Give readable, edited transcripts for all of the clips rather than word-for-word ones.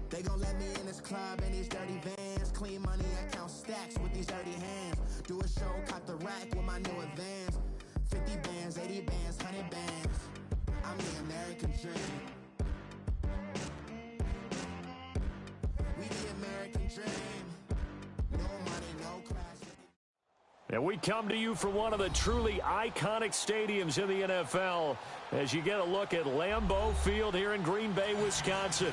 They gon' let me in this club in these dirty vans. Clean money, I count stacks with these dirty hands. Do a show, cop the rack with my new advance. 50 bands, 80 bands, 100 bands. I'm the American dream. We the American dream. No money, no class. And we come to you from one of the truly iconic stadiums in the NFL as you get a look at Lambeau Field here in Green Bay, Wisconsin.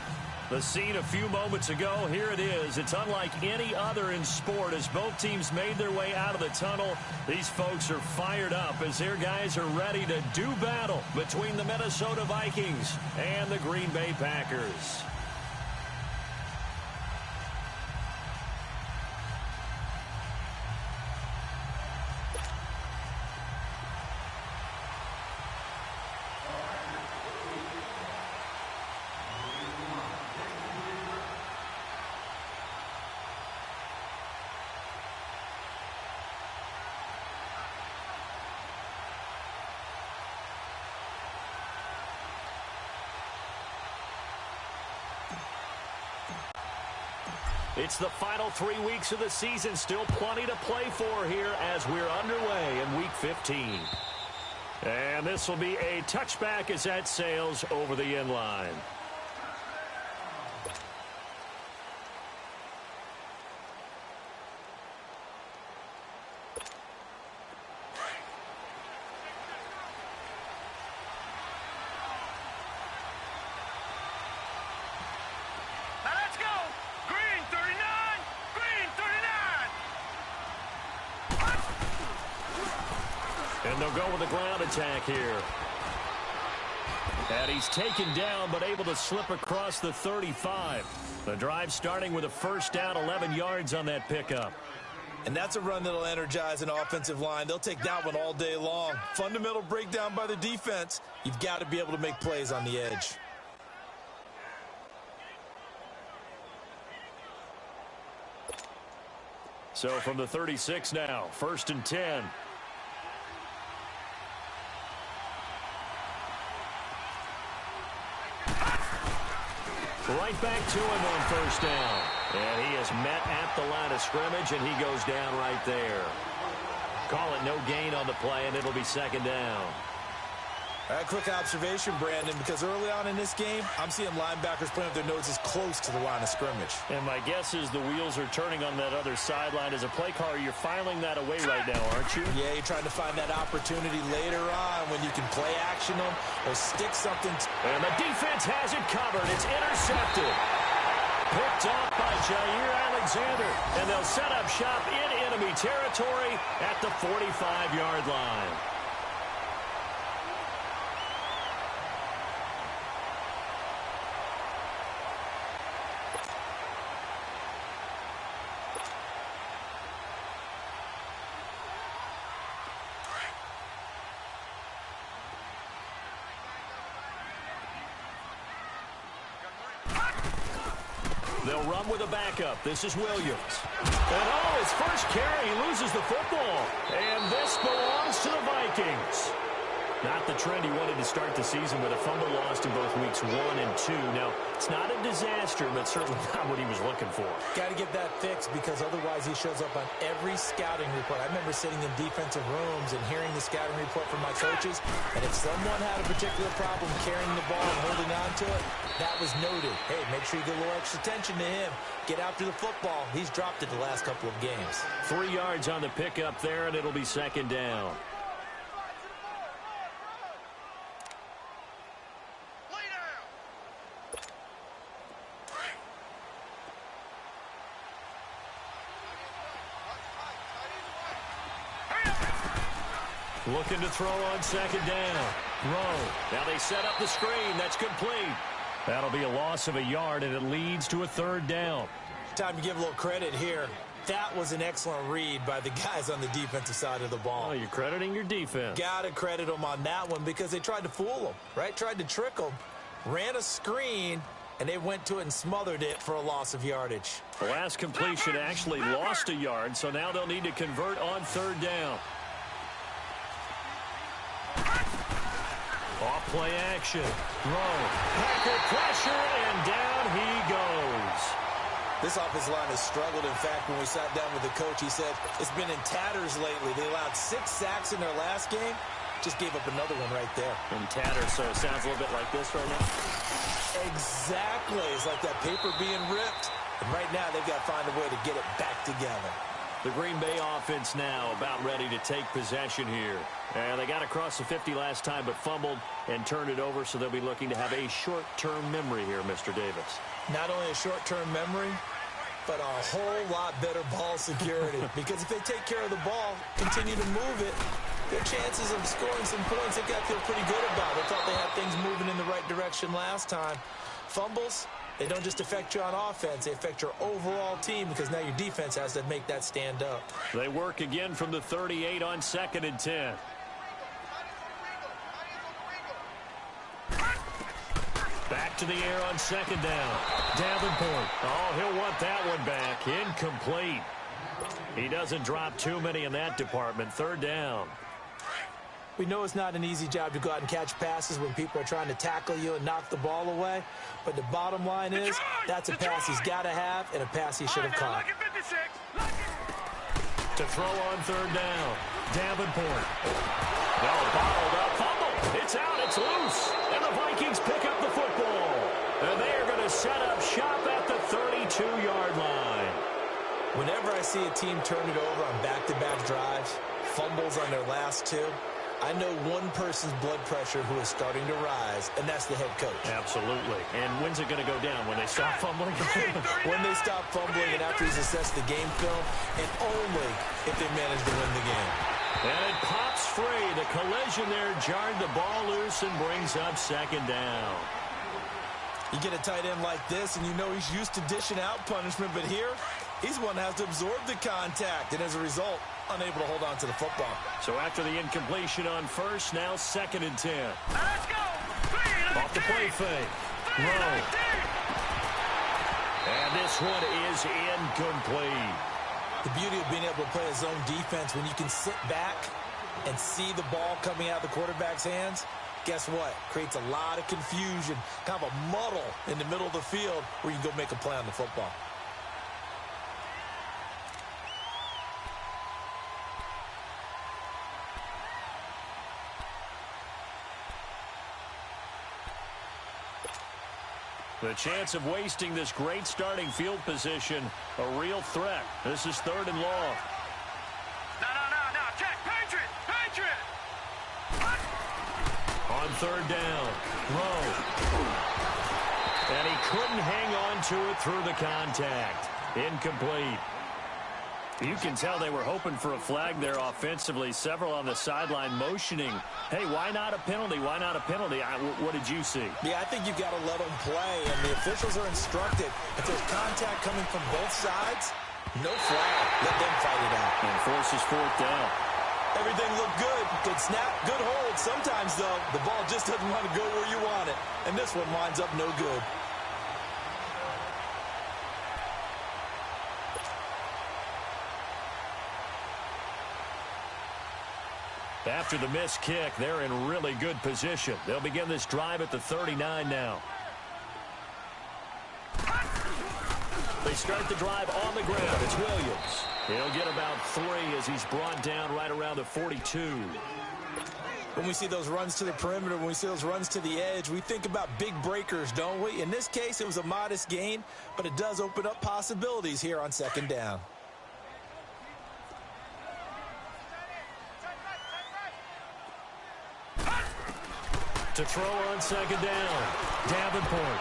The scene a few moments ago, here it is. It's unlike any other in sport as both teams made their way out of the tunnel. These folks are fired up as their guys are ready to do battle between the Minnesota Vikings and the Green Bay Packers. It's the final 3 weeks of the season. Still plenty to play for here as we're underway in Week 15. And this will be a touchback as that sails over the end line. And they'll go with a ground attack here. And he's taken down but able to slip across the 35. The drive starting with a first down, 11 yards on that pickup. And that's a run that'll energize an offensive line. They'll take that one all day long. Fundamental breakdown by the defense. You've got to be able to make plays on the edge. So from the 36 now, 1st and 10. Right back to him on first down. And he is met at the line of scrimmage, and he goes down right there. Call it no gain on the play, and it'll be second down. A quick observation, Brandon, because early on in this game, I'm seeing linebackers putting up their noses close to the line of scrimmage. And my guess is the wheels are turning on that other sideline. As a play caller, you're filing that away right now, aren't you? Yeah, you're trying to find that opportunity later on when you can play action them or stick something. And the defense has it covered. It's intercepted. Picked up by Jair Alexander. And they'll set up shop in enemy territory at the 45-yard line. They'll run with a backup. This is Williams. And his first carry, he loses the football. And this belongs to the Vikings. Not the trend he wanted to start the season with a fumble lost in both weeks 1 and 2. Now, it's not a disaster, but certainly not what he was looking for. Got to get that fixed because otherwise he shows up on every scouting report. I remember sitting in defensive rooms and hearing the scouting report from my coaches, and if someone had a particular problem carrying the ball and holding on to it, that was noted. Hey, make sure you get a little extra attention to him. Get after the football. He's dropped it the last couple of games. 3 yards on the pickup there, and it'll be second down. Looking to throw on second down. Throw. Now they set up the screen. That's complete. That'll be a loss of a yard, and it leads to a third down. Time to give a little credit here. That was an excellent read by the guys on the defensive side of the ball. Oh, you're crediting your defense. Got to credit them on that one because they tried to fool them, right? Tried to trick them. Ran a screen, and they went to it and smothered it for a loss of yardage. The last completion actually lost a yard, so now they'll need to convert on third down. Off play action. Throw. Packer pressure, and down he goes. This offensive line has struggled. In fact, when we sat down with the coach, he said it's been in tatters lately. They allowed 6 sacks in their last game. Just gave up another one right there. In tatters, so it sounds a little bit like this right now. Exactly. It's like that paper being ripped. And right now, they've got to find a way to get it back together. The Green Bay offense now about ready to take possession here. And they got across the 50 last time, but fumbled and turned it over, so they'll be looking to have a short-term memory here, Mr. Davis. Not only a short-term memory, but a whole lot better ball security. Because if they take care of the ball, continue to move it, their chances of scoring some points, they've got to feel pretty good about. They thought they had things moving in the right direction last time. Fumbles, they don't just affect you on offense, they affect your overall team because now your defense has to make that stand up. They work again from the 38 on 2nd and 10. Back to the air on 2nd down. Davenport. Oh, he'll want that one back. Incomplete. He doesn't drop too many in that department. 3rd down. We know it's not an easy job to go out and catch passes when people are trying to tackle you and knock the ball away. But the bottom line is that's a pass he's got to have and a pass he should have caught. To throw on 3rd down. Davenport. No, bottled up. Fumble. It's out. It's loose. And the Vikings pick up the football. And they are going to set up shop at the 32-yard line. Whenever I see a team turn it over on back-to-back drives, fumbles on their last 2, I know one person's blood pressure who is starting to rise, and that's the head coach. Absolutely. And when's it going to go down? When they stop fumbling? When they stop fumbling and after he's assessed the game film, and only if they manage to win the game. And it pops free. The collision there jarred the ball loose and brings up 2nd down. You get a tight end like this, and you know he's used to dishing out punishment, but here, he's one that has to absorb the contact, and as a result, unable to hold on to the football. So after the incompletion on 1st, now 2nd and 10. Let's go! Off the play fake. Rowe. And this one is incomplete. The beauty of being able to play a zone defense when you can sit back and see the ball coming out of the quarterback's hands, guess what? Creates a lot of confusion, kind of a muddle in the middle of the field where you can go make a play on the football. The chance of wasting this great starting field position, a real threat. This is 3rd and long. No. Check. Patriot. On 3rd down, Rowe. And he couldn't hang on to it through the contact. Incomplete. You can tell they were hoping for a flag there offensively. Several on the sideline motioning. Hey, why not a penalty? Why not a penalty? What did you see? Yeah, I think you've got to let them play, and the officials are instructed. If there's contact coming from both sides, no flag. Let them fight it out. And forces 4th down. Everything looked good. Good snap, good hold. Sometimes, though, the ball just doesn't want to go where you want it. And this one winds up no good. After the missed kick, they're in really good position. They'll begin this drive at the 39 now. They start the drive on the ground. It's Williams. He'll get about 3 as he's brought down right around the 42. When we see those runs to the perimeter, when we see those runs to the edge, we think about big breakers, don't we? In this case, it was a modest gain, but it does open up possibilities here on 2nd down. To throw on 2nd down, Davenport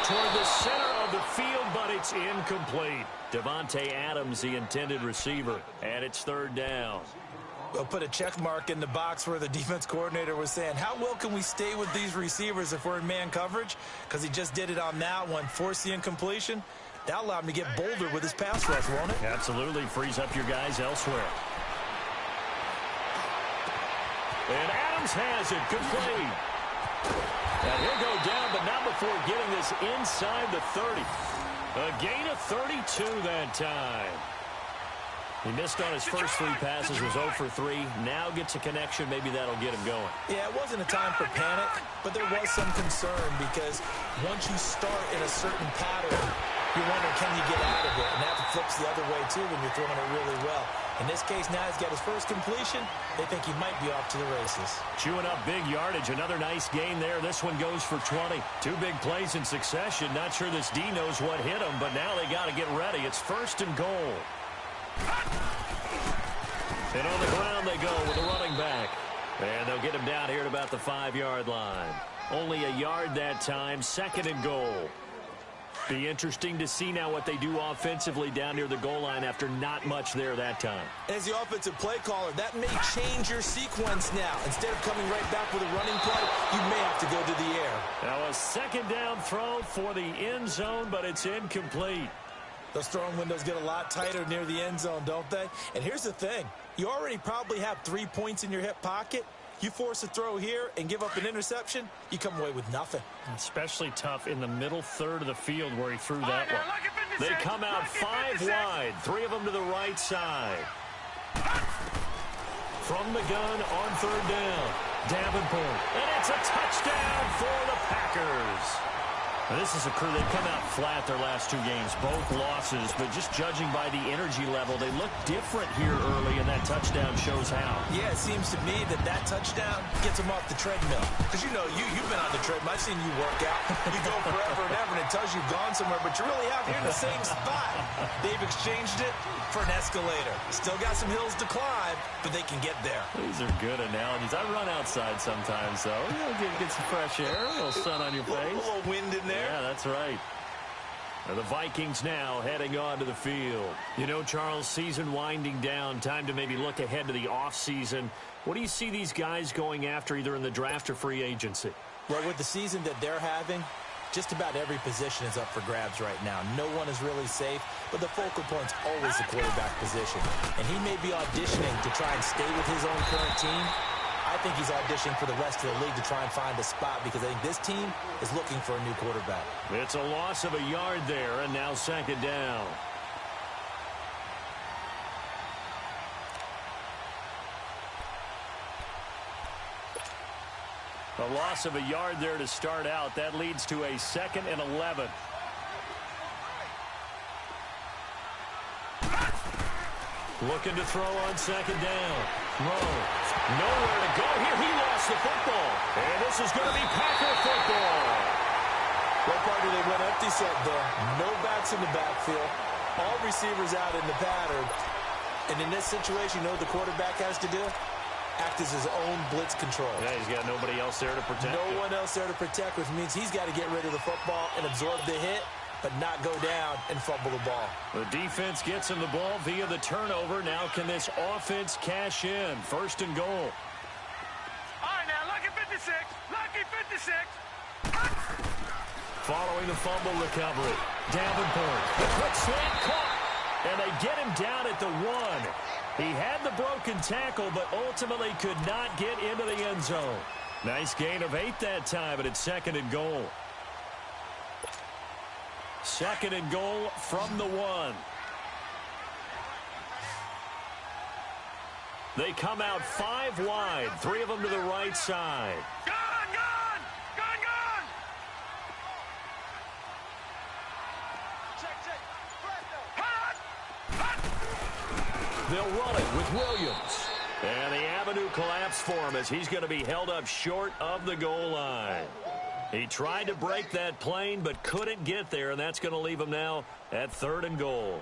toward the center of the field, but it's incomplete. Devontae Adams, the intended receiver, and it's 3rd down. We'll put a check mark in the box where the defense coordinator was saying, how well can we stay with these receivers if we're in man coverage? Because he just did it on that one, forced the incompletion. That'll allow him to get bolder with his pass rush, won't it? Absolutely, frees up your guys elsewhere. And Adams has it, complete. And he'll go down, but not before getting this inside the 30. A gain of 32 that time. He missed on his first 3 passes, was 0 for 3. Now gets a connection. Maybe that'll get him going. Yeah, it wasn't a time for panic, but there was some concern because once you start in a certain pattern, you're wondering, can you get out of it? And that flips the other way, too, when you're throwing it really well. In this case, now he's got his first completion. They think he might be off to the races. Chewing up big yardage. Another nice gain there. This one goes for 20. Two big plays in succession. Not sure this D knows what hit him, but now they got to get ready. It's 1st and goal. And on the ground they go with the running back. And they'll get him down here at about the 5-yard line. Only a yard that time. 2nd and goal. Be interesting to see now what they do offensively down near the goal line after not much there that time. As the offensive play caller, that may change your sequence now. Instead of coming right back with a running play, you may have to go to the air. Now a 2nd down throw for the end zone, but it's incomplete. Those throwing windows get a lot tighter near the end zone, don't they? And here's the thing. You already probably have 3 points in your hip pocket. You force a throw here and give up an interception, you come away with nothing. Especially tough in the middle third of the field where he threw that one. They come out 5 wide, 3 of them to the right side. From the gun on 3rd down, Davenport. And it's a touchdown for the Packers. Now, this is a crew that come out flat their last 2 games, both losses, but just judging by the energy level, they look different here early, and that touchdown shows how. Yeah, it seems to me that touchdown gets them off the treadmill. Because, you've been on the treadmill. I've seen you work out. You go forever and ever, and it tells you you've gone somewhere, but you really have here in the same spot. They've exchanged it for an escalator. Still got some hills to climb, but they can get there. These are good analogies. I run outside sometimes, though. Get some fresh air, a little sun on your face. A little wind in there. Yeah, that's right. Now the Vikings now heading onto the field. You know, Charles, season winding down. Time to maybe look ahead to the offseason. What do you see these guys going after either in the draft or free agency? Well, with the season that they're having, just about every position is up for grabs right now. No one is really safe, but the focal point's always the quarterback position. And he may be auditioning to try and stay with his own current team. I think he's auditioning for the rest of the league to try and find a spot because I think this team is looking for a new quarterback. It's a loss of a yard there, and now 2nd down. A loss of a yard there to start out. That leads to a 2nd and 11. Looking to throw on 2nd down. Nowhere to go here. He lost the football. And this is going to be Packer football. What part do they went empty set there? No backs in the backfield. All receivers out in the pattern. And in this situation, you know what the quarterback has to do? Act as his own blitz control. Yeah, he's got nobody else there to protect him. No one else there to protect, which means he's got to get rid of the football and absorb the hit, but not go down and fumble the ball. The defense gets him the ball via the turnover. Now can this offense cash in? 1st and goal. All right, now, lucky 56. Lucky 56. Following the fumble recovery, Davenport. The quick slant caught. And they get him down at the 1. He had the broken tackle, but ultimately could not get into the end zone. Nice gain of 8 that time, but it's 2nd and goal. 2nd and goal from the 1. They come out 5 wide, 3 of them to the right side. Gone! They'll run it with Williams. And the avenue collapsed for him as he's going to be held up short of the goal line. He tried to break that plane but couldn't get there, and that's going to leave him now at 3rd and goal.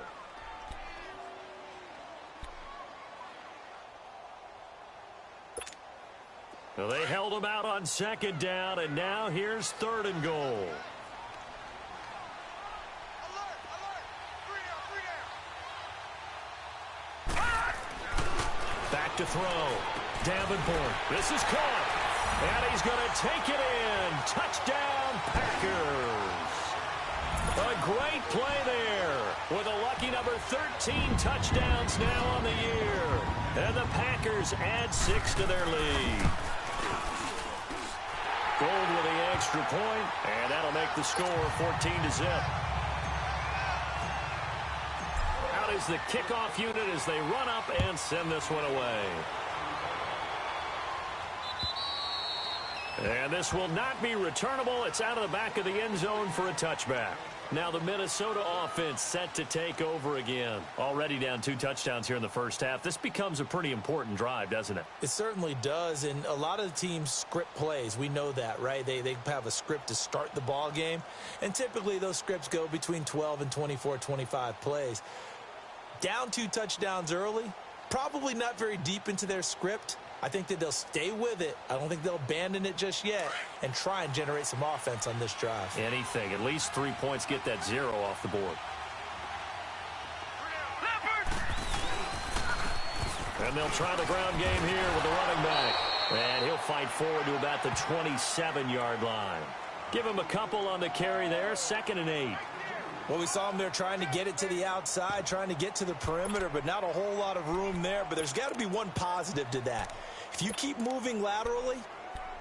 Well, they held him out on 2nd down, and now here's 3rd and goal. Back to throw. Davenport. This is caught. And he's going to take it in. Touchdown, Packers. A great play there with a lucky number 13 touchdowns now on the year. And the Packers add 6 to their lead. Gold with the extra point, and that'll make the score 14-0. Out is the kickoff unit as they run up and send this one away. And this will not be returnable. It's out of the back of the end zone for a touchback. Now the Minnesota offense set to take over again. Already down 2 touchdowns here in the first half. This becomes a pretty important drive, doesn't it? It certainly does, and a lot of the teams script plays. We know that, right? They have a script to start the ball game, and typically those scripts go between 12 and 24, 25 plays. Down 2 touchdowns early, probably not very deep into their script. I think that they'll stay with it. I don't think they'll abandon it just yet and try and generate some offense on this drive. Anything. At least 3 points, get that 0 off the board. And they'll try the ground game here with the running back. And he'll fight forward to about the 27-yard line. Give him a couple on the carry there. 2nd and 8. Well, we saw him there trying to get it to the outside, trying to get to the perimeter, but not a whole lot of room there. But there's got to be one positive to that. If you keep moving laterally,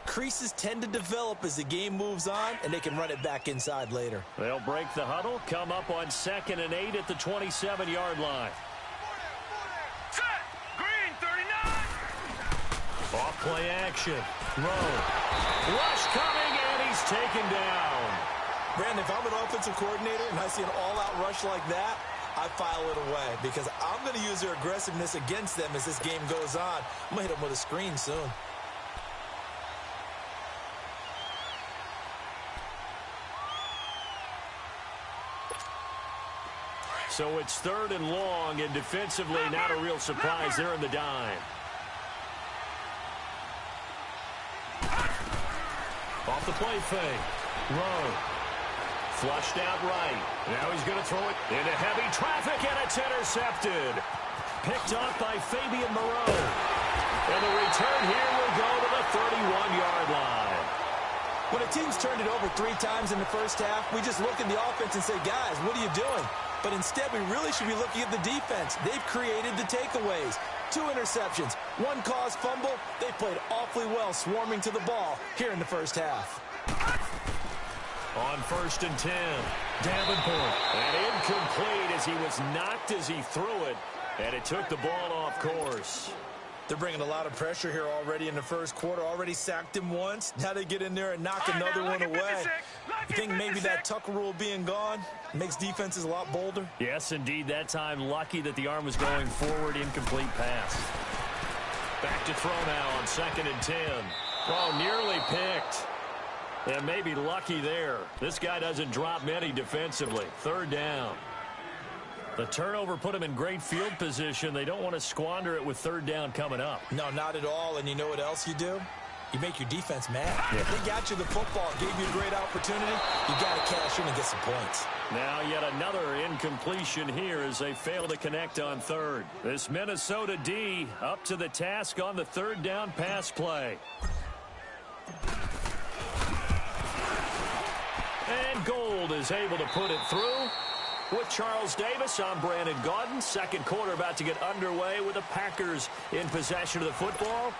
creases tend to develop as the game moves on, and they can run it back inside later. They'll break the huddle, come up on 2nd and 8 at the 27-yard line. Set. Green, 39. Off play action. Rowe. Rush coming, and he's taken down. Brandon, if I'm an offensive coordinator and I see an all-out rush like that, I file it away because I'm going to use their aggressiveness against them as this game goes on. I'm going to hit them with a screen soon. So it's 3rd and long, and defensively not a real surprise. They're in the dime. Off the play fake. Rowe. Flushed out right. Now he's going to throw it into heavy traffic, and it's intercepted. Picked off by Fabian Moreau. And the return here will go to the 31-yard line. When a team's turned it over 3 times in the first half, we just look at the offense and say, guys, what are you doing? But instead, we really should be looking at the defense. They've created the takeaways. 2 interceptions, 1 caused fumble. They played awfully well swarming to the ball here in the first half. On 1st and 10, Davenport. And incomplete as he was knocked as he threw it. And it took the ball off course. They're bringing a lot of pressure here already in the first quarter. Already sacked him once. Now they get in there and knock another one away. You think maybe that Tucker rule being gone makes defenses a lot bolder? Yes, indeed. That time lucky that the arm was going forward. Incomplete pass. Back to throw now on 2nd and 10. Oh, nearly picked. And maybe lucky there. This guy doesn't drop many defensively. 3rd down. The turnover put him in great field position. They don't want to squander it with 3rd down coming up. No, not at all. And you know what else you do? You make your defense mad. Yeah. They got you the football, gave you a great opportunity. You got to cash in and get some points. Now yet another incompletion here as they fail to connect on 3rd. This Minnesota D up to the task on the 3rd down pass play. And Gold is able to put it through. With Charles Davis, I'm Brandon Gaudin. 2nd quarter about to get underway with the Packers in possession of the football.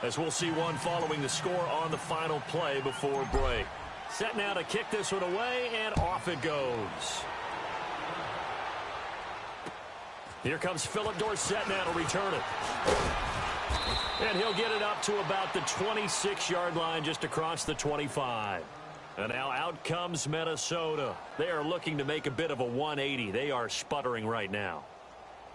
As we'll see one following the score on the final play before break. Set now to kick this one away, and off it goes. Here comes Philip Dorsett now to return it. And he'll get it up to about the 26-yard line just across the 25. And now out comes Minnesota. They are looking to make a bit of a 180. They are sputtering right now.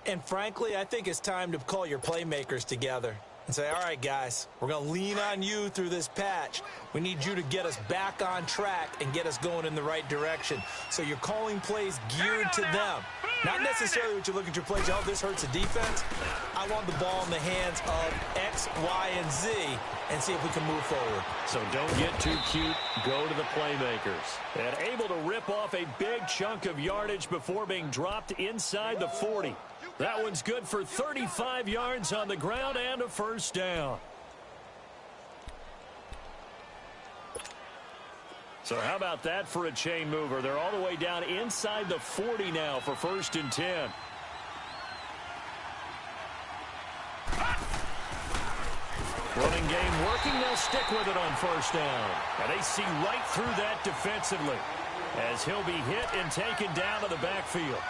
And frankly, I think it's time to call your playmakers together and say, all right, guys, we're going to lean on you through this patch. We need you to get us back on track and get us going in the right direction. So you're calling plays geared to them. Not necessarily what you look at your plays, oh, this hurts the defense. I want the ball in the hands of X, Y, and Z and see if we can move forward. So don't get too cute. Go to the playmakers. And able to rip off a big chunk of yardage before being dropped inside the 40. That one's good for 35 yards on the ground and a 1st down. So how about that for a chain mover? They're all the way down inside the 40 now for 1st and 10. Running game working. They'll stick with it on 1st down. And they see right through that defensively as he'll be hit and taken down to the backfield.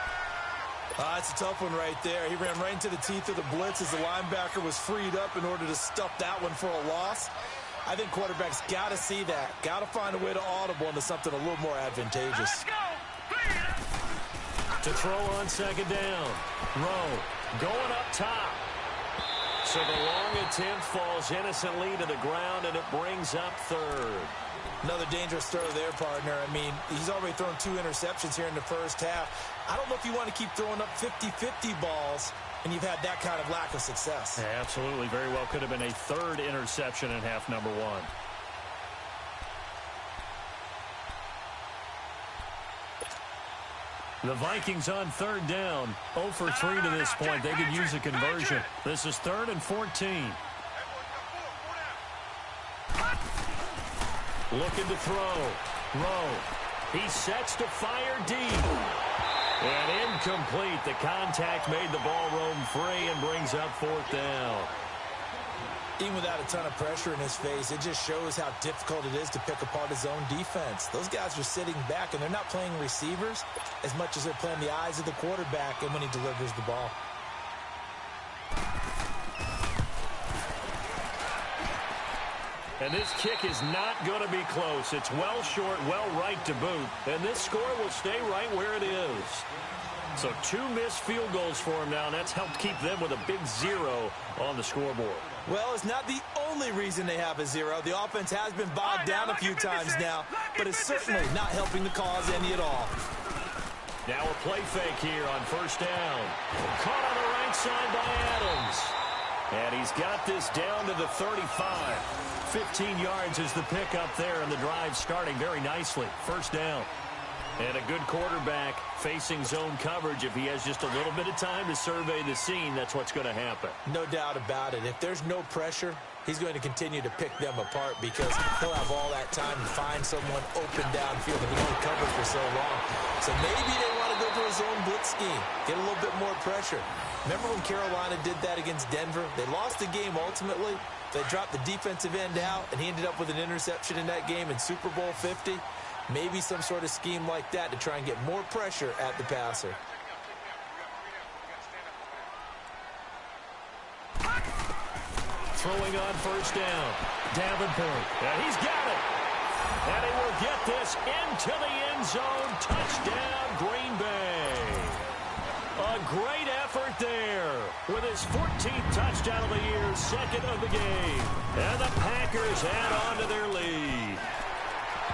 That's a tough one right there. He ran right into the teeth of the blitz as the linebacker was freed up in order to stuff that one for a loss. I think quarterbacks got to see that. Got to find a way to audible into something a little more advantageous. To throw on second down. Rowe going up top. So the long attempt falls innocently to the ground, and it brings up third. Another dangerous throw there, partner. I mean, he's already thrown 2 interceptions here in the first half. I don't know if you want to keep throwing up 50-50 balls, and you've had that kind of lack of success. Yeah, absolutely. Very well could have been a third interception in half number 1. The Vikings on third down. 0 for 3 to this point. They could use a conversion. This is 3rd and 14. Looking to throw. Rowe. He sets to fire deep. And incomplete. The contact made the ball roam free and brings up 4th down. Even without a ton of pressure in his face, it just shows how difficult it is to pick apart his own defense. Those guys are sitting back, and they're not playing receivers as much as they're playing the eyes of the quarterback and when he delivers the ball. And this kick is not going to be close. It's well short, well right to boot. And this score will stay right where it is. So 2 missed field goals for him now, and that's helped keep them with a big 0 on the scoreboard. Well, it's not the only reason they have a 0. The offense has been bogged down a few times now, but it's certainly not helping the cause any at all. Now a play fake here on first down. Caught on the right side by Adams. And he's got this down to the 35. 15 yards is the pickup there, and the drive starting very nicely. First down. And a good quarterback facing zone coverage. If he has just a little bit of time to survey the scene, that's what's going to happen. No doubt about it. If there's no pressure, he's going to continue to pick them apart because he'll have all that time to find someone open downfield that he only covered for so long. So maybe they want to go to a zone blitz scheme, get a little bit more pressure. Remember when Carolina did that against Denver? They lost the game ultimately. They dropped the defensive end out, and he ended up with an interception in that game in Super Bowl 50. Maybe some sort of scheme like that to try and get more pressure at the passer. Throwing on first down. Davenport. And he's got it. And he will get this into the end zone. Touchdown, Green Bay. A great effort there with his 14th touchdown of the year, 2nd of the game. And the Packers add on to their lead.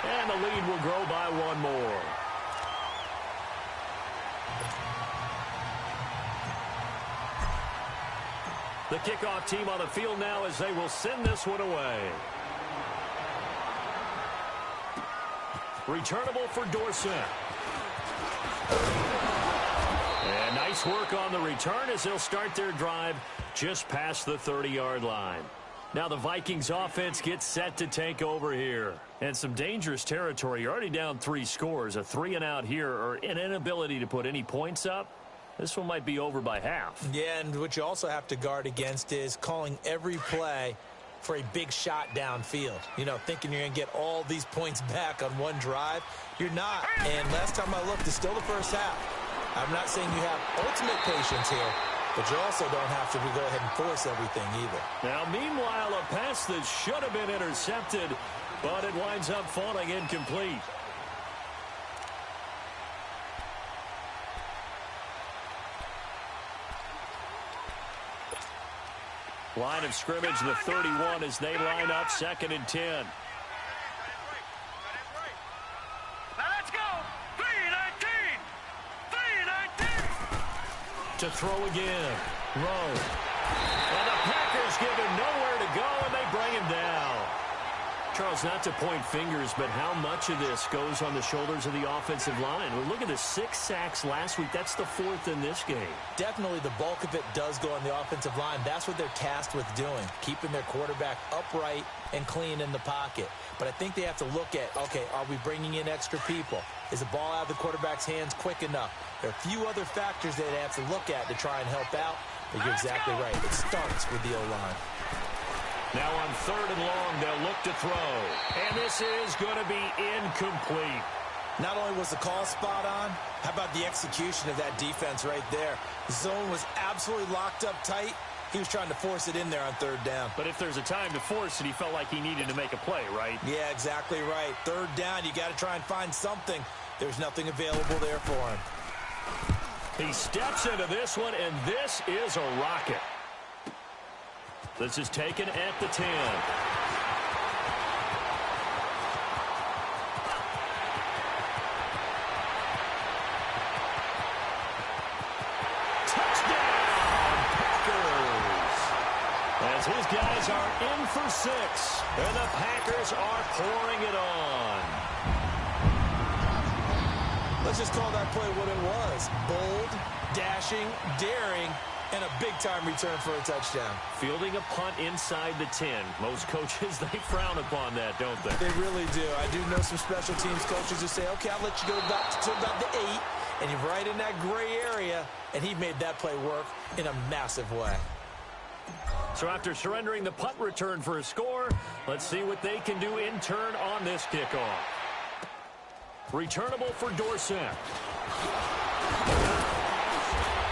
And the lead will grow by 1 more. The kickoff team on the field now as they will send this one away. Returnable for Dorsett. And nice work on the return as they'll start their drive just past the 30-yard line. Now the Vikings offense gets set to take over here. And some dangerous territory. You're already down 3 scores. A 3-and-out here or an inability to put any points up. This one might be over by half. Yeah, and what you also have to guard against is calling every play for a big shot downfield. You know, thinking you're going to get all these points back on one drive. You're not. And last time I looked, it's still the first half. I'm not saying you have ultimate patience here, but you also don't have to go ahead and force everything either. Now, meanwhile, a pass that should have been intercepted, but it winds up falling incomplete. Line of scrimmage, the 31 as they line up, 2nd and 10. Now let's go. 3-19. 3-19. To throw again. Rowe. And the Packers give him nowhere to go, and they bring him down. Charles, not to point fingers, but how much of this goes on the shoulders of the offensive line? Well, look at the 6 sacks last week. That's the 4th in this game. Definitely the bulk of it does go on the offensive line. That's what they're tasked with doing, keeping their quarterback upright and clean in the pocket. But I think they have to look at, okay, are we bringing in extra people? Is the ball out of the quarterback's hands quick enough? There are a few other factors that they have to look at to try and help out, but you're exactly right. It starts with the O-line. Now on 3rd and long, they'll look to throw. And this is going to be incomplete. Not only was the call spot on, how about the execution of that defense right there? The zone was absolutely locked up tight. He was trying to force it in there on 3rd down. But if there's a time to force it, he felt like he needed to make a play, right? Yeah, exactly right. 3rd down, you got to try and find something. There's nothing available there for him. He steps into this one, and this is a rocket. This is taken at the 10. As his guys are in for 6, and the Packers are pouring it on. Let's just call that play what it was. Bold, dashing, daring, and a big-time return for a touchdown. Fielding a punt inside the 10. Most coaches, they frown upon that, don't they? They really do. I do know some special teams coaches who say, okay, I'll let you go to about the 8, and you're right in that gray area, and he made that play work in a massive way. So after surrendering the punt return for a score, let's see what they can do in turn on this kickoff. Returnable for Dorsett.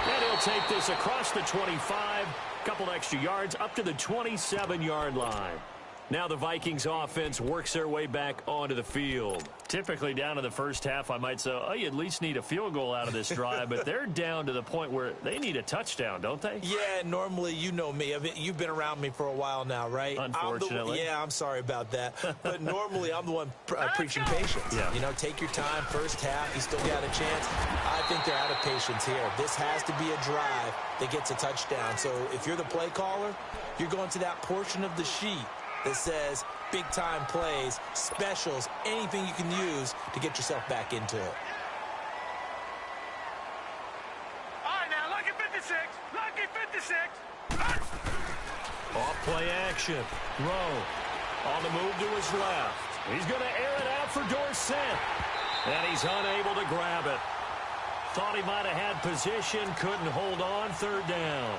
And he'll take this across the 25, couple extra yards up to the 27-yard line. Now the Vikings offense works their way back onto the field. Typically down in the first half, I might say, oh, you at least need a field goal out of this drive, but they're down to the point where they need a touchdown, don't they? Yeah, normally, you know me. I mean, you've been around me for a while now, right? Unfortunately. I'm sorry about that. But normally, I'm the one preaching patience. Yeah. You know, take your time, first half, you still got a chance. I think they're out of patience here. This has to be a drive that gets a touchdown. So if you're the play caller, you're going to that portion of the sheet that says big-time plays, specials, anything you can use to get yourself back into it. All right, now, lucky 56. Lucky 56. Off play action. Rowe on the move to his left. He's going to air it out for Dorsett. And he's unable to grab it. Thought he might have had position, couldn't hold on, third down.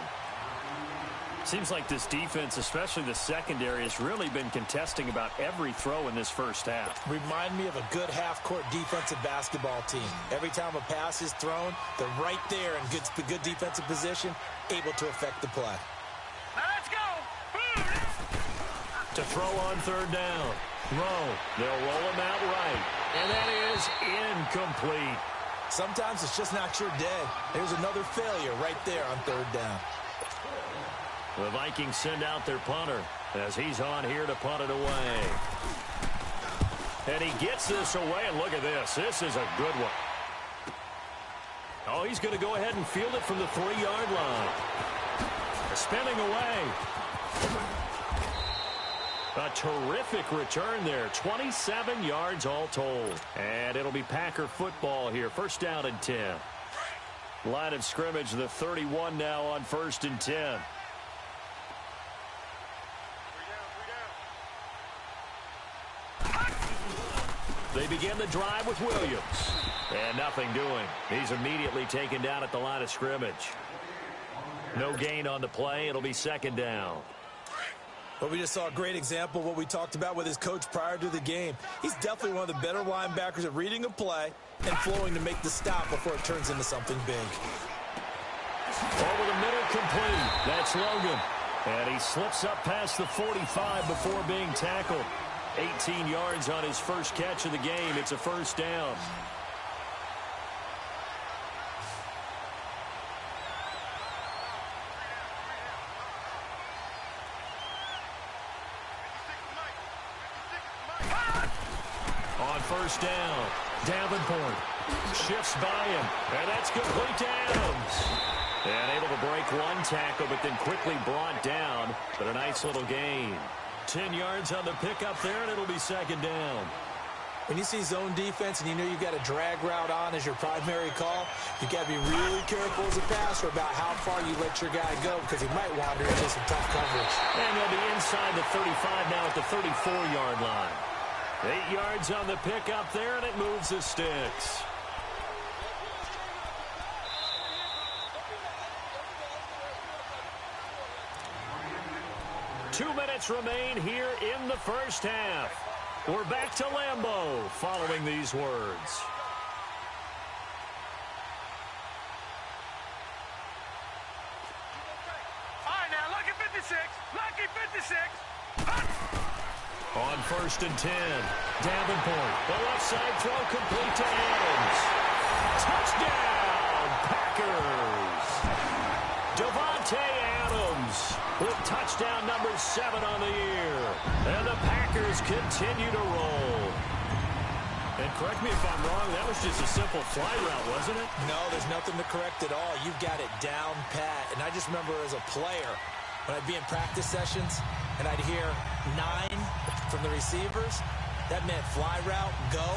Seems like this defense, especially the secondary, has really been contesting about every throw in this first half. Remind me of a good half-court defensive basketball team. Every time a pass is thrown, they're right there in good defensive position, able to affect the play. Now let's go. To throw on third down. Rowe, they'll roll him out right. And that is incomplete. Sometimes it's just not your day. There's another failure right there on third down. The Vikings send out their punter as he's on here to punt it away. And he gets this away, and look at this. This is a good one. Oh, he's going to go ahead and field it from the 3-yard line. Spinning away. A terrific return there. 27 yards all told. And it'll be Packer football here. First down and 10. Line of scrimmage, the 31 now on 1st and 10. They begin the drive with Williams. And nothing doing. He's immediately taken down at the line of scrimmage. No gain on the play. It'll be second down. Well, we just saw a great example of what we talked about with his coach prior to the game. He's definitely one of the better linebackers at reading a play and flowing to make the stop before it turns into something big. Over the middle, complete. That's Logan. And he slips up past the 45 before being tackled. 18 yards on his first catch of the game. It's a first down. On first down, Davenport shifts by him, and that's complete to Adams. And able to break one tackle, but then quickly brought down. But a nice little gain. 10 yards on the pickup there, and it'll be second down. When you see zone defense and you know you've got a drag route on as your primary call, you've got to be really careful as a passer about how far you let your guy go because he might wander into some tough coverage. And they'll be inside the 35 now at the 34-yard line. 8 yards on the pickup there, and it moves the sticks. Two minutes remain here in the first half. We're back to Lambeau following these words. All right, now, lucky 56. Lucky 56. On 1st and 10. Davenport, the left side throw complete to Adams. Touchdown, Packers. Davante Adams with touchdown number 7 on the year. And the Packers continue to roll. And correct me if I'm wrong, that was just a simple fly route, wasn't it? No, there's nothing to correct at all. You've got it down pat. And I just remember as a player, when I'd be in practice sessions and I'd hear 9 from the receivers, that meant fly route, go,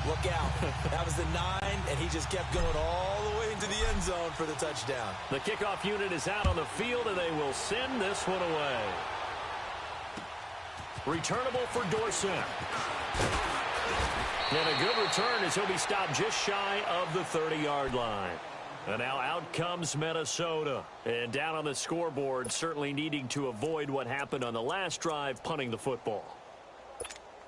look out. That was the 9, and he just kept going all the way into the end zone for the touchdown. The kickoff unit is out on the field, and they will send this one away. Returnable for Dorsett. And a good return as he'll be stopped just shy of the 30-yard line. And now out comes Minnesota. And down on the scoreboard, certainly needing to avoid what happened on the last drive, punting the football.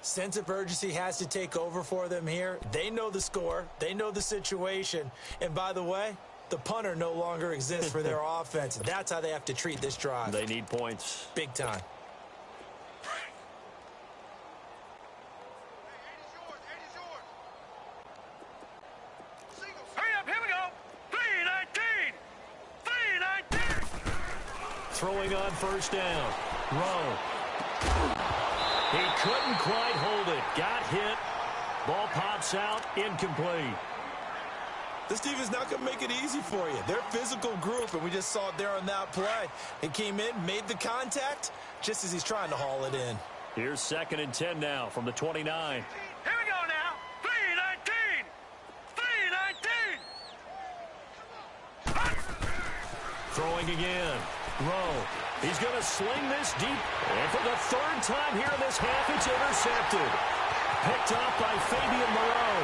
Sense of urgency has to take over for them here. They know the score. They know the situation. And by the way, the punter no longer exists for their offense. That's how they have to treat this drive. They need points. Big time. Hurry up, here we go. 3-19. 3-19. Throwing on 1st down. Rowe. He couldn't quite hold it. Got hit. Ball pops out. Incomplete. This team is not going to make it easy for you. They're a physical group, and we just saw it there on that play. He came in, made the contact, just as he's trying to haul it in. Here's 2nd and 10 now from the 29. Here we go now. 3-19. 3-19. Throwing again. Rowe. He's going to sling this deep. And for the 3rd time here in this half, it's intercepted. Picked off by Fabian Moreau.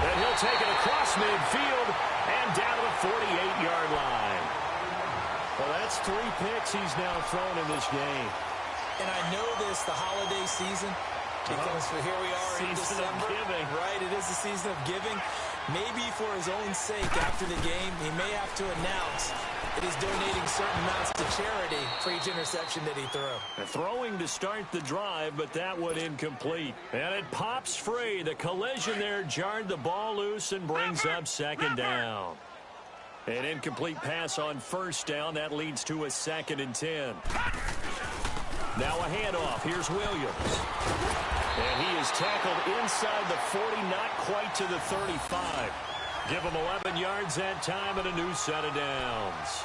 And he'll take it across midfield and down to the 48-yard line. Well, that's 3 picks he's now thrown in this game. And I know this, the holiday season, because for here we are in December. Giving. Right, it is the season of giving. Maybe for his own sake after the game, he may have to announce that he's donating certain amounts to charity for each interception that he threw. Throwing to start the drive, but that one incomplete. And it pops free. The collision there jarred the ball loose and brings up 2nd down. An incomplete pass on 1st down. That leads to a 2nd and 10. Now a handoff. Here's Williams. And he is tackled inside the 40, not quite to the 35. Give him 11 yards that time and a new set of downs.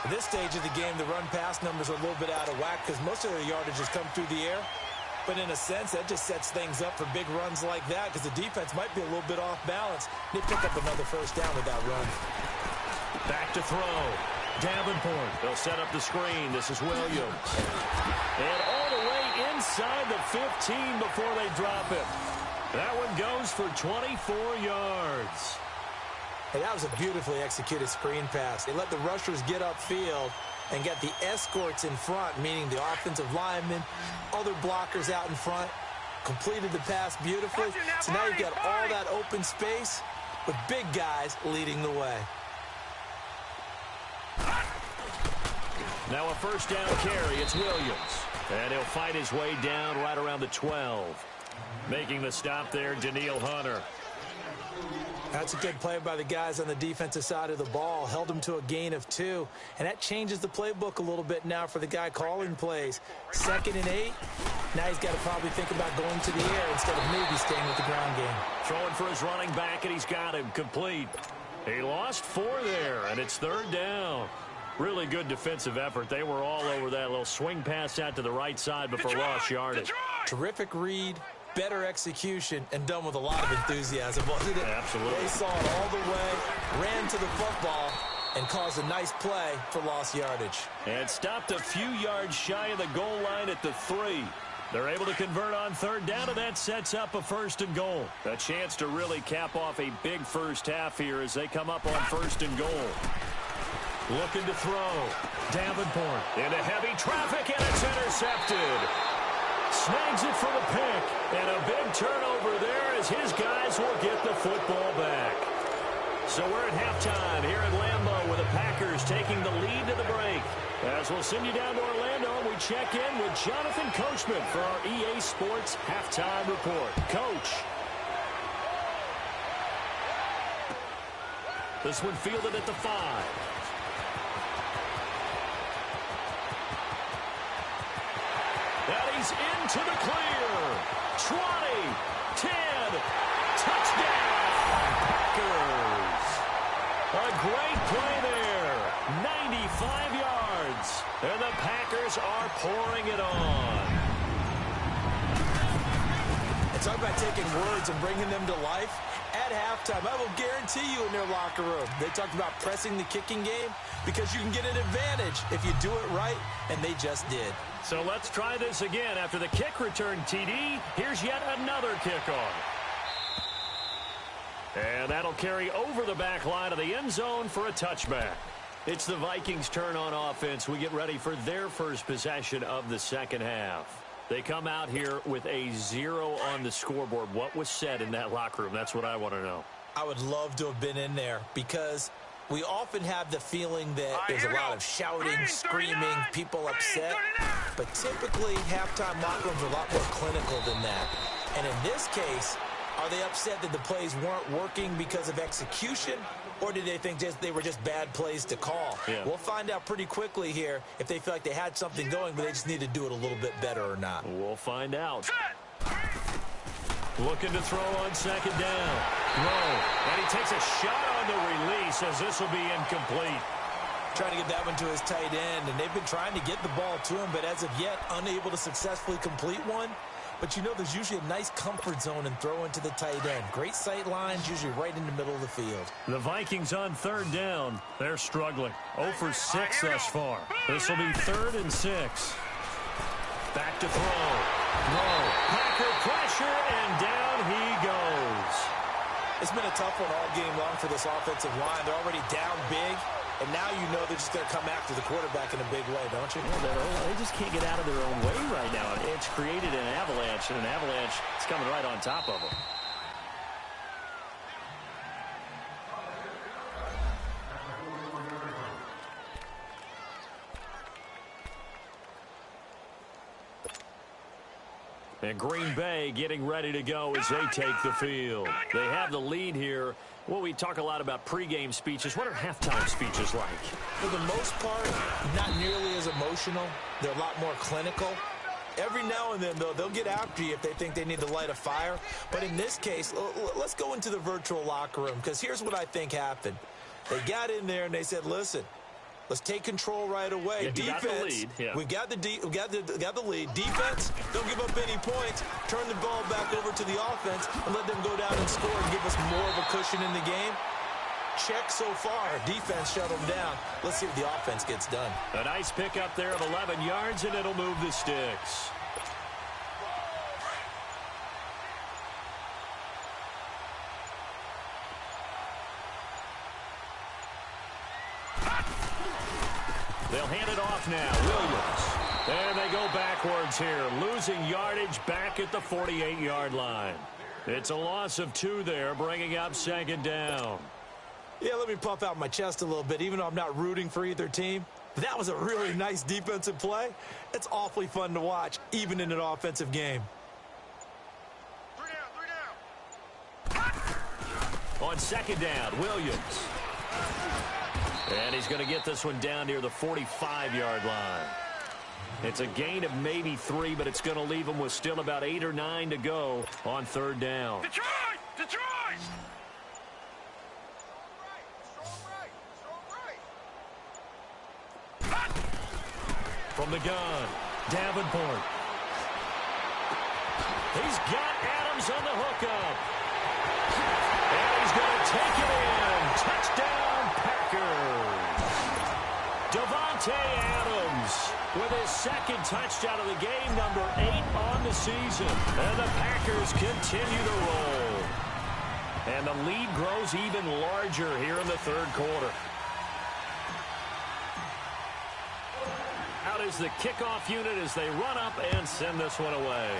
At this stage of the game, the run-pass numbers are a little bit out of whack because most of their yardage has come through the air. But in a sense, that just sets things up for big runs like that because the defense might be a little bit off balance. They pick up another 1st down with that run. Back to throw. Davenport. They'll set up the screen. This is Williams. And all the way inside the 15 before they drop it. That one goes for 24 yards. Hey, that was a beautifully executed screen pass. They let the rushers get upfield and get the escorts in front, meaning the offensive linemen, other blockers out in front, completed the pass beautifully. So now you've got all that open space with big guys leading the way. Now a 1st down carry. It's Williams. And he'll fight his way down right around the 12. Making the stop there, Danielle Hunter. That's a good play by the guys on the defensive side of the ball. Held him to a gain of 2. And that changes the playbook a little bit now for the guy calling plays. 2nd and 8. Now he's got to probably think about going to the air instead of maybe staying with the ground game. Throwing for his running back, and he's got him complete. He lost 4 there, and it's 3rd down. Really good defensive effort. They were all over that little swing pass out to the right side before lost yardage. Terrific read, better execution, and done with a lot of enthusiasm, wasn't it? Absolutely. They saw it all the way, ran to the football, and caused a nice play for lost yardage. And stopped a few yards shy of the goal line at the 3. They're able to convert on 3rd down, and that sets up a 1st and goal. A chance to really cap off a big first half here as they come up on 1st and goal. Looking to throw. Davenport into heavy traffic, and it's intercepted. Snags it for the pick, and a big turnover there as his guys will get the football back. So we're at halftime here at Lambeau with the Packers taking the lead to the break. As we'll send you down to Orlando, we check in with Jonathan Coachman for our EA Sports Halftime Report. Coach. This one fielded at the 5. And he's into the clear. 20, 10, touchdown, Packers. A great play there. 95 yards. And the Packers are pouring it on. And talk about taking words and bringing them to life. At halftime, I will guarantee you in their locker room, they talked about pressing the kicking game because you can get an advantage if you do it right, and they just did. So let's try this again. After the kick return TD, here's yet another kickoff. And that'll carry over the back line of the end zone for a touchback. It's the Vikings' turn on offense. We get ready for their first possession of the second half. They come out here with a 0 on the scoreboard. What was said in that locker room? That's what I want to know. I would love to have been in there because we often have the feeling that there's a lot of shouting, screaming, people upset. But typically, halftime locker rooms are a lot more clinical than that. And in this case, are they upset that the plays weren't working because of execution? Or did they think they were just bad plays to call? Yeah. We'll find out pretty quickly here if they feel like they had something going, but they just need to do it a little bit better or not. We'll find out. Looking to throw on second down. Throw. And he takes a shot on the release as this will be incomplete. Trying to get that one to his tight end, and they've been trying to get the ball to him, but as of yet, unable to successfully complete one. But you know there's usually a nice comfort zone and throw into the tight end. Great sight lines, usually right in the middle of the field. The Vikings on third down. They're struggling. 0 for 6 thus far. This will be 3rd and 6. Back to throw. Packer pressure, and down he goes. It's been a tough one all game long for this offensive line. They're already down big. And now you know they're just going to come after the quarterback in a big way, don't you? Yeah, they just can't get out of their own way right now. It's created an avalanche, and an avalanche is coming right on top of them. And Green Bay getting ready to go as they take the field. They have the lead here. Well, we talk a lot about pregame speeches. What are halftime speeches like? For the most part, not nearly as emotional. They're a lot more clinical. Every now and then, though, they'll get after you if they think they need to light a fire. But in this case, let's go into the virtual locker room, because here's what I think happened. They got in there and they said, listen, let's take control right away. Yeah, defense, got the lead. Yeah. we got the lead. Defense, don't give up any points. Turn the ball back over to the offense and let them go down and score and give us more of a cushion in the game. Check so far. Defense shut them down. Let's see what the offense gets done. A nice pickup there of 11 yards, and it'll move the sticks. They'll hand it off now. Williams. And they go backwards here, losing yardage back at the 48-yard line. It's a loss of 2 there, bringing up second down. Yeah, let me puff out my chest a little bit, even though I'm not rooting for either team. That was a really nice defensive play. It's awfully fun to watch, even in an offensive game. 3 down. On second down, Williams. And he's going to get this one down near the 45-yard line. It's a gain of maybe 3, but it's going to leave him with still about 8 or 9 to go on third down. Detroit! Detroit! From the gun, Davenport. He's got Adams on the hookup. And he's going to take it in. Touchdown, Packers. Davante Adams with his second touchdown of the game, number 8 on the season. And the Packers continue to roll. And the lead grows even larger here in the third quarter. Out is the kickoff unit as they run up and send this one away.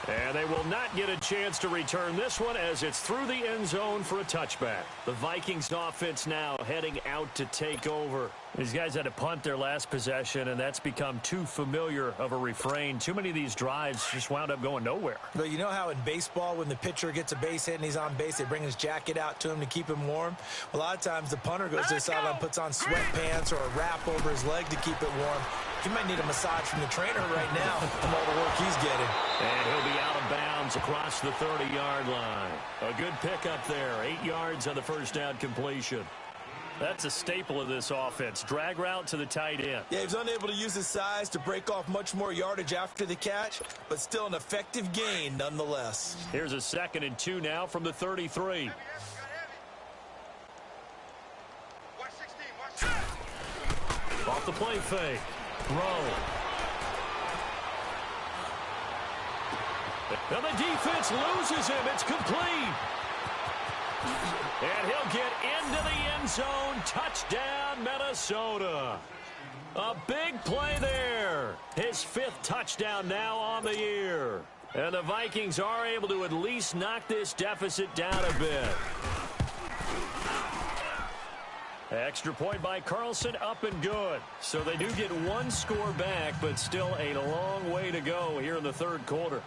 And they will not get a chance to return this one as it's through the end zone for a touchback. The Vikings offense now heading out to take over. These guys had to punt their last possession, and that's become too familiar of a refrain. Too many of these drives just wound up going nowhere. But you know how in baseball, when the pitcher gets a base hit and he's on base, they bring his jacket out to him to keep him warm? A lot of times the punter goes to the sideline, puts on sweatpants or a wrap over his leg to keep it warm. He might need a massage from the trainer right now from all the work he's getting. And he'll be out of bounds across the 30-yard line. A good pickup there. 8 yards on the first down completion. That's a staple of this offense. Drag route to the tight end. Yeah, he was unable to use his size to break off much more yardage after the catch, but still an effective gain nonetheless. Here's a 2nd and 2 now from the 33. Off the play fake. Throw. And the defense loses him. It's complete. And he'll get into the end zone. Touchdown, Minnesota. A big play there. His 5th touchdown now on the year. And the Vikings are able to at least knock this deficit down a bit. Extra point by Carlson, up and good. So they do get 1 score back, but still a long way to go here in the 3rd quarter.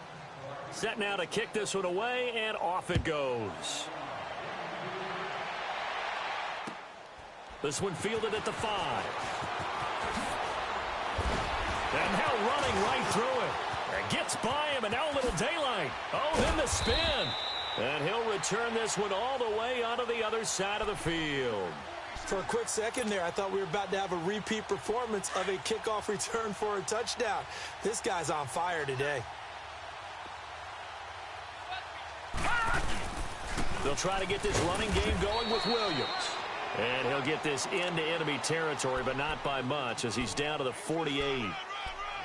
Set now to kick this one away, and off it goes. This one fielded at the 5. And now running right through it. And gets by him, and now a little daylight. Oh, then the spin. And he'll return this one all the way onto the other side of the field. For a quick second there, I thought we were about to have a repeat performance of a kickoff return for a touchdown. This guy's on fire today. They'll try to get this running game going with Williams. And he'll get this into enemy territory, but not by much as he's down to the 48.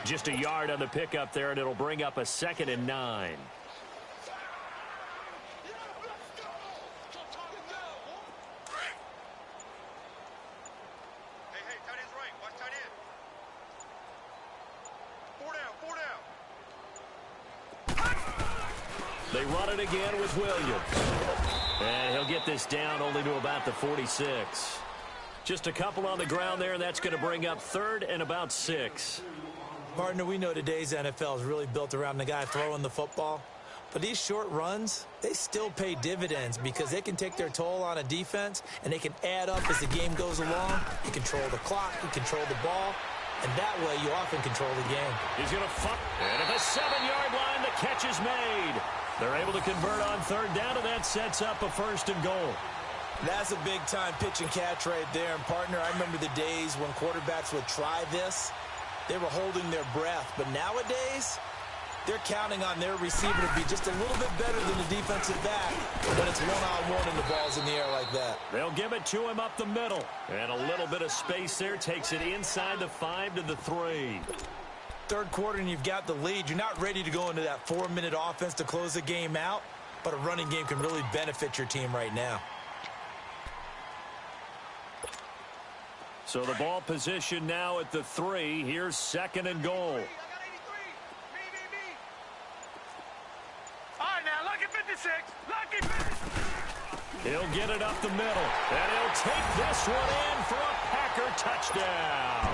Just a yard on the pickup there, and it'll bring up a 2nd and 9. They run it again with Williams. And he'll get this down only to about the 46. Just a couple on the ground there, and that's going to bring up 3rd and about 6. Partner, we know today's NFL is really built around the guy throwing the football. But these short runs, they still pay dividends because they can take their toll on a defense, and they can add up as the game goes along. You control the clock, you control the ball, and that way you often control the game. He's going to fuck. And at the 7-yard line, the catch is made. They're able to convert on 3rd down, and that sets up a 1st and goal. That's a big-time pitch and catch right there. And, partner, I remember the days when quarterbacks would try this. They were holding their breath. But nowadays, they're counting on their receiver to be just a little bit better than the defensive back when it's one-on-one and the ball's in the air like that. They'll give it to him up the middle. And a little bit of space there takes it inside the 5 to the 3. 3rd quarter and you've got the lead. You're not ready to go into that 4-minute offense to close the game out, but a running game can really benefit your team right now. So the ball position now at the 3. Here's 2nd and goal. All right, now, lucky 56. Lucky 56. He'll get it up the middle. And he'll take this one in for a Packer touchdown.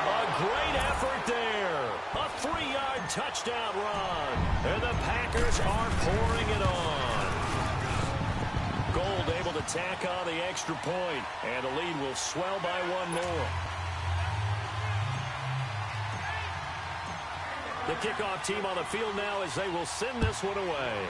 A great effort there. A 3-yard touchdown run. And the Packers are pouring it on. Gold able to tack on the extra point, and the lead will swell by 1 more. The kickoff team on the field now as they will send this one away.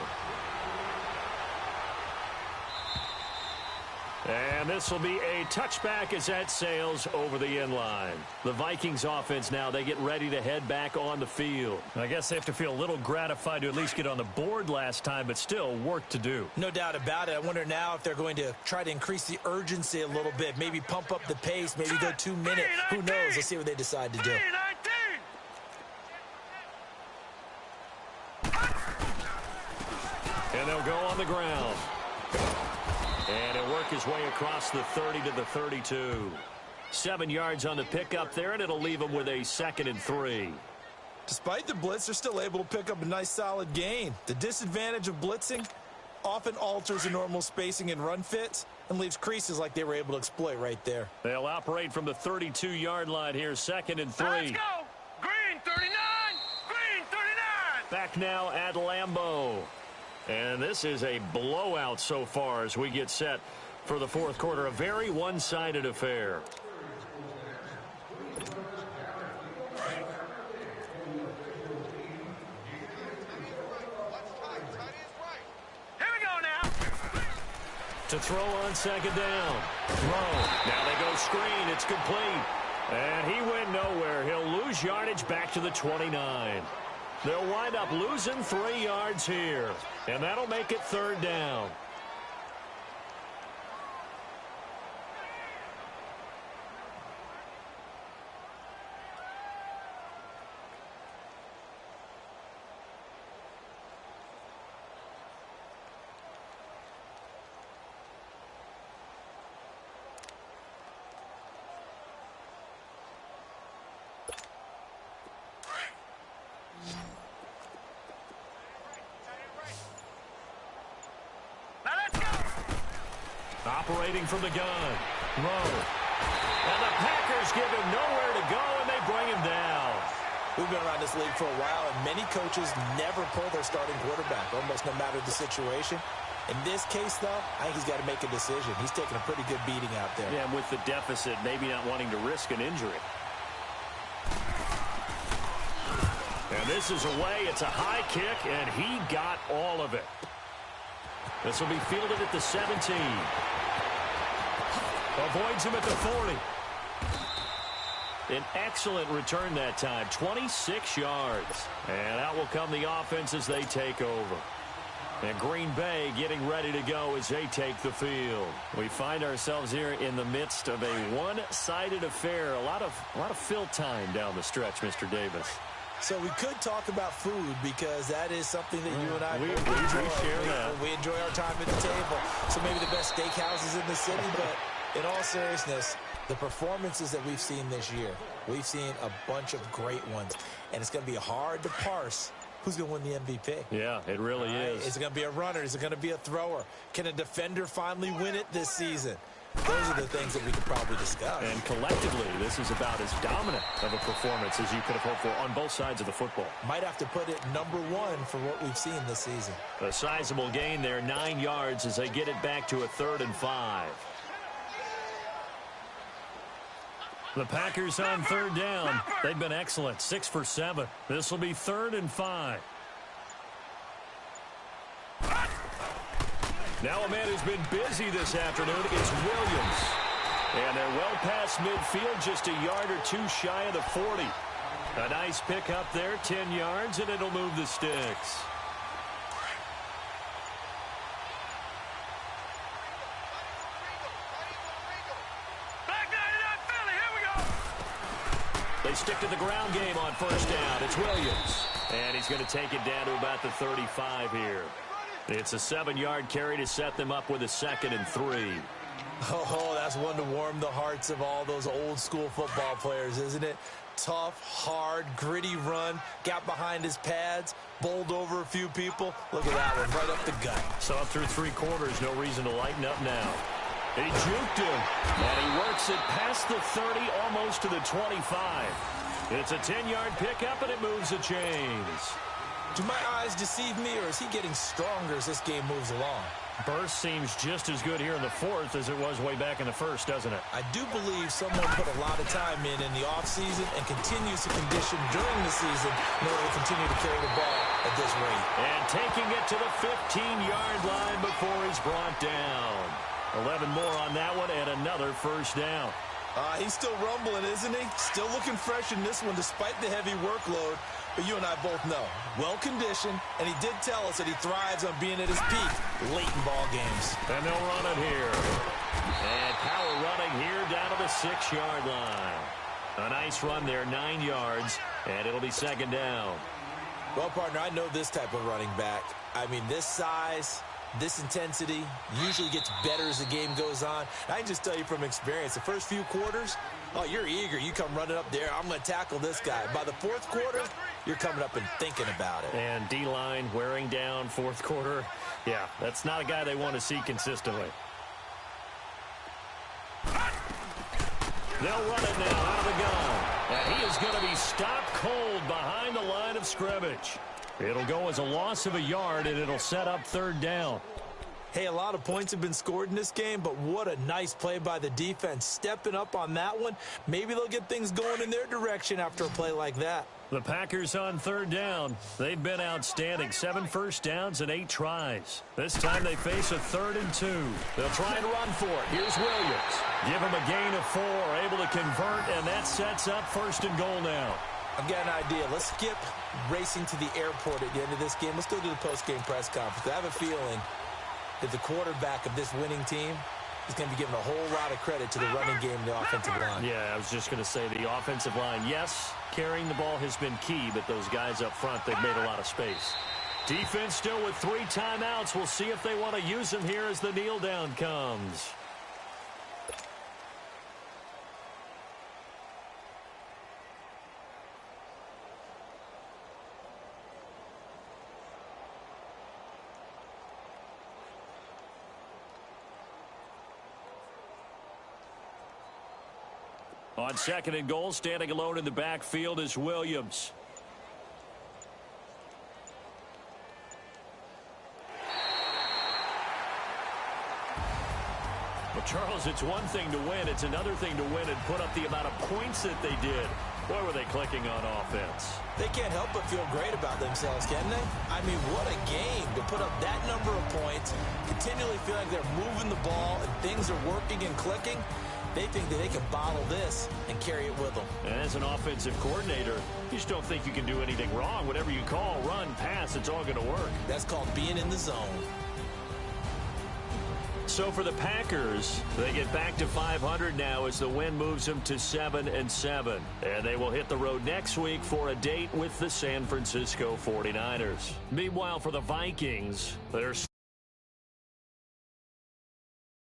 And this will be a touchback as that sails over the end line. The Vikings offense now, they get ready to head back on the field. I guess they have to feel a little gratified to at least get on the board last time, but still work to do. No doubt about it. I wonder now if they're going to try to increase the urgency a little bit, maybe pump up the pace, maybe go 2 minutes. Who knows? Let's see what they decide to do. And they'll go on the ground. And he'll work his way across the 30 to the 32. 7 yards on the pickup there, and it'll leave him with a 2nd and 3. Despite the blitz, they're still able to pick up a nice solid gain. The disadvantage of blitzing often alters the normal spacing and run fits and leaves creases like they were able to exploit right there. They'll operate from the 32-yard line here, 2nd and 3. Let's go! Green 39! Green 39! Back now at Lambeau. And this is a blowout so far as we get set for the fourth quarter. A very one-sided affair. To throw on 2nd down. Throw. Now they go screen. It's complete. And he went nowhere. He'll lose yardage back to the 29. They'll wind up losing 3 yards here. And that'll make it 3rd down. Operating from the gun. Low. And the Packers give him nowhere to go, and they bring him down. We've been around this league for a while, and many coaches never pull their starting quarterback, almost no matter the situation. In this case, though, I think he's got to make a decision. He's taking a pretty good beating out there. Yeah, and with the deficit, maybe not wanting to risk an injury. And this is away. It's a high kick, and he got all of it. This will be fielded at the 17. Avoids him at the 40. An excellent return that time. 26 yards. And out will come the offense as they take over. And Green Bay getting ready to go as they take the field. We find ourselves here in the midst of a one-sided affair. A lot of fill time down the stretch, Mr. Davis. So we could talk about food because that is something that you and I we share that. We enjoy our time at the table. So maybe the best steakhouses in the city, but in all seriousness, the performances that we've seen this year, we've seen a bunch of great ones, and it's going to be hard to parse who's going to win the MVP. Yeah, it really is. Is it going to be a runner? Is it going to be a thrower? Can a defender finally win it this season? Those are the things that we could probably discuss. And collectively, this is about as dominant of a performance as you could have hoped for on both sides of the football. Might have to put it #1 for what we've seen this season. A sizable gain there, 9 yards as they get it back to a 3rd and 5. The Packers on 3rd down. They've been excellent, 6 for 7. This will be 3rd and 5. Now a man who's been busy this afternoon is Williams. And they're well past midfield, just a yard or two shy of the 40. A nice pick up there, 10 yards, and it'll move the sticks. They stick to the ground game on 1st down. It's Williams. And he's going to take it down to about the 35 here. It's a 7-yard carry to set them up with a 2nd and 3. Oh, that's one to warm the hearts of all those old-school football players, isn't it? Tough, hard, gritty run. Got behind his pads, bowled over a few people. Look at that one, right up the gut. Saw through 3 quarters. No reason to lighten up now. He juked him, and he works it past the 30, almost to the 25. It's a 10-yard pickup, and it moves the chains. Do my eyes deceive me, or is he getting stronger as this game moves along? Burst seems just as good here in the 4th as it was way back in the 1st, doesn't it? I do believe someone put a lot of time in the offseason and continues to condition during the season in order to continue to carry the ball at this rate. And taking it to the 15-yard line before he's brought down. 11 more on that one and another 1st down. He's still rumbling, isn't he? Still looking fresh in this one despite the heavy workload. But you and I both know, well-conditioned, and he did tell us that he thrives on being at his peak late in ball games. And they'll run it here. And power running here down to the 6-yard line. A nice run there, 9 yards, and it'll be 2nd down. Well, partner, I know this type of running back. I mean, this size, this intensity usually gets better as the game goes on. I can just tell you from experience, the first few quarters, oh, you're eager. You come running up there. I'm going to tackle this guy. By the 4th quarter, you're coming up and thinking about it. And D-line wearing down fourth quarter. Yeah, that's not a guy they want to see consistently. They'll run it now out of the gun. And he is going to be stopped cold behind the line of scrimmage. It'll go as a loss of a yard, and it'll set up third down. Hey, a lot of points have been scored in this game, but what a nice play by the defense. Stepping up on that one. Maybe they'll get things going in their direction after a play like that. The Packers on third down. They've been outstanding. 7 first downs and 8 tries. This time they face a 3rd and 2. They'll try and run for it. Here's Williams. Give him a gain of 4. Able to convert, and that sets up 1st and goal now. I've got an idea. Let's skip racing to the airport at the end of this game. Let's go to the post-game press conference. I have a feeling that the quarterback of this winning team is going to be given a whole lot of credit to the running game and the offensive line. Yeah, I was just going to say the offensive line, yes, carrying the ball has been key, but those guys up front, they've made a lot of space. Defense still with 3 timeouts. We'll see if they want to use them here as the kneel down comes. On 2nd and goal, standing alone in the backfield is Williams. Well, Charles, it's one thing to win. It's another thing to win and put up the amount of points that they did. Boy, were they clicking on offense. They can't help but feel great about themselves, can they? I mean, what a game to put up that number of points, continually feel like they're moving the ball and things are working and clicking. They think that they can bottle this and carry it with them. And as an offensive coordinator, you just don't think you can do anything wrong. Whatever you call, run, pass, it's all going to work. That's called being in the zone. So for the Packers, they get back to 500 now as the win moves them to 7-7. And they will hit the road next week for a date with the San Francisco 49ers. Meanwhile, for the Vikings, they're